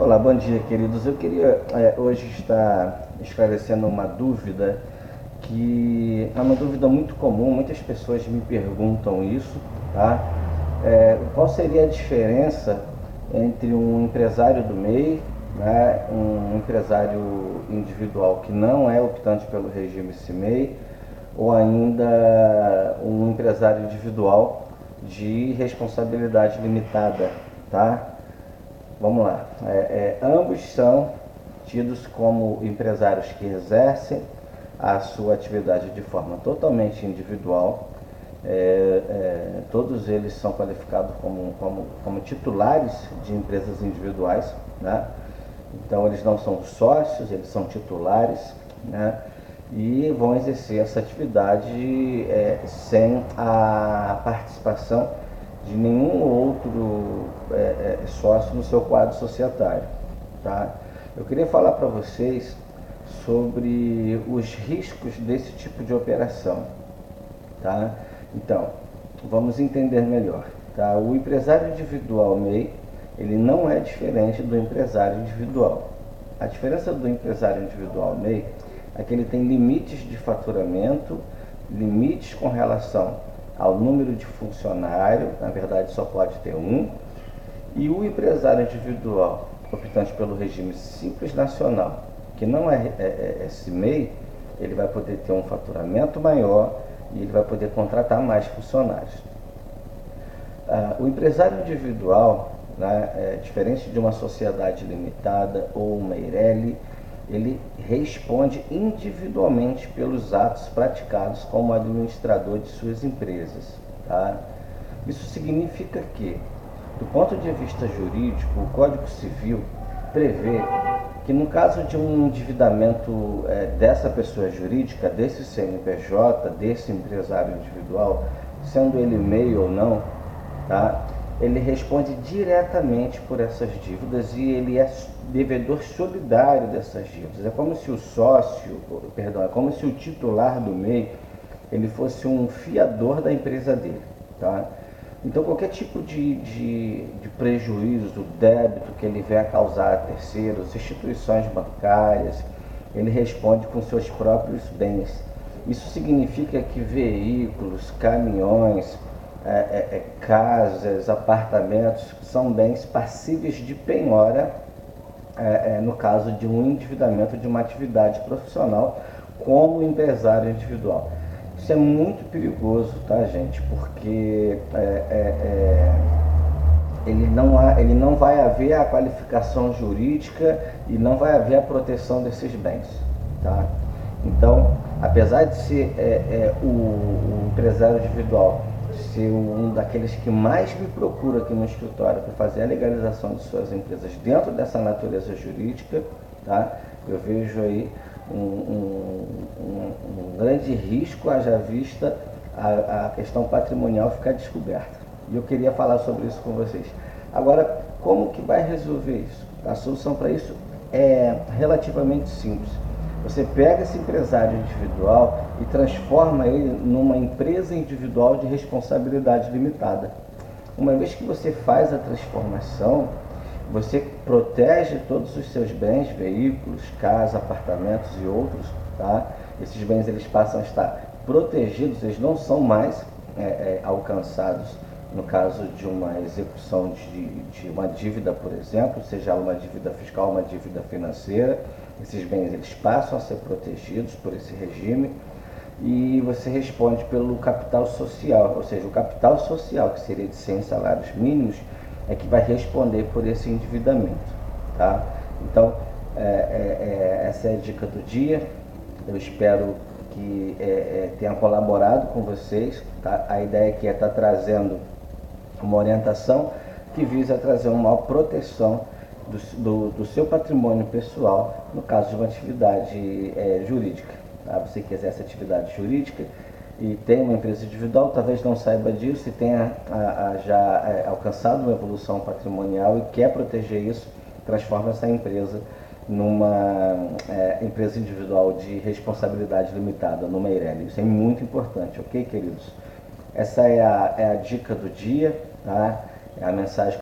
Olá, bom dia, queridos. Eu queria hoje estar esclarecendo uma dúvida que é uma dúvida muito comum, muitas pessoas me perguntam isso, tá? Qual seria a diferença entre um empresário do MEI, né, um empresário individual que não é optante pelo regime CMEI, ou ainda um empresário individual de responsabilidade limitada, tá? Vamos lá. Ambos são tidos como empresários que exercem a sua atividade de forma totalmente individual. Todos eles são qualificados como titulares de empresas individuais, né? Então eles não são sócios, eles são titulares, né? E vão exercer essa atividade sem a participação de nenhum outro sócio no seu quadro societário, tá? Eu queria falar para vocês sobre os riscos desse tipo de operação, tá? Então, vamos entender melhor, tá? O empresário individual MEI, ele não é diferente do empresário individual. A diferença do empresário individual MEI é que ele tem limites de faturamento, limites com relação ao número de funcionário, na verdade só pode ter um, e o empresário individual optante pelo regime simples nacional, que não é CMEI, ele vai poder ter um faturamento maior e ele vai poder contratar mais funcionários. O empresário individual, né, diferente de uma sociedade limitada ou uma EIRELI, ele responde individualmente pelos atos praticados como administrador de suas empresas, tá? Isso significa que, do ponto de vista jurídico, o Código Civil prevê que no caso de um endividamento dessa pessoa jurídica, desse CNPJ, desse empresário individual, sendo ele MEI ou não, tá? Ele responde diretamente por essas dívidas e ele é devedor solidário dessas dívidas. É como se é como se o titular do MEI ele fosse um fiador da empresa dele, tá? Então qualquer tipo de prejuízo, débito que ele venha causar a terceiros, instituições bancárias, ele responde com seus próprios bens. Isso significa que veículos, caminhões, casas, apartamentos são bens passíveis de penhora no caso de um endividamento de uma atividade profissional como empresário individual. Isso é muito perigoso, tá, gente? Porque ele não vai haver a qualificação jurídica e não vai haver a proteção desses bens, tá? Então, apesar de ser o empresário individual ser um daqueles que mais me procura aqui no escritório para fazer a legalização de suas empresas dentro dessa natureza jurídica, tá? Eu vejo aí um grande risco, haja vista a questão patrimonial ficar descoberta. E eu queria falar sobre isso com vocês. Agora, como que vai resolver isso? A solução para isso é relativamente simples. Você pega esse empresário individual e transforma ele numa empresa individual de responsabilidade limitada. Uma vez que você faz a transformação, você protege todos os seus bens, veículos, casas, apartamentos e outros, tá? Esses bens eles passam a estar protegidos, eles não são mais alcançados no caso de uma execução de uma dívida, por exemplo, seja uma dívida fiscal, uma dívida financeira. Esses bens eles passam a ser protegidos por esse regime e você responde pelo capital social, ou seja, o capital social, que seria de 100 salários mínimos, é que vai responder por esse endividamento, tá? Então, essa é a dica do dia. Eu espero que tenha colaborado com vocês, tá? A ideia aqui é estar trazendo uma orientação que visa trazer uma maior proteção do seu patrimônio pessoal no caso de uma atividade jurídica, tá? Você que exerce atividade jurídica e tem uma empresa individual, talvez não saiba disso e tenha já alcançado uma evolução patrimonial e quer proteger isso, transforma essa empresa numa empresa individual de responsabilidade limitada, numa EIRELI. Isso é muito importante, ok, queridos? Essa é a dica do dia, tá? É a mensagem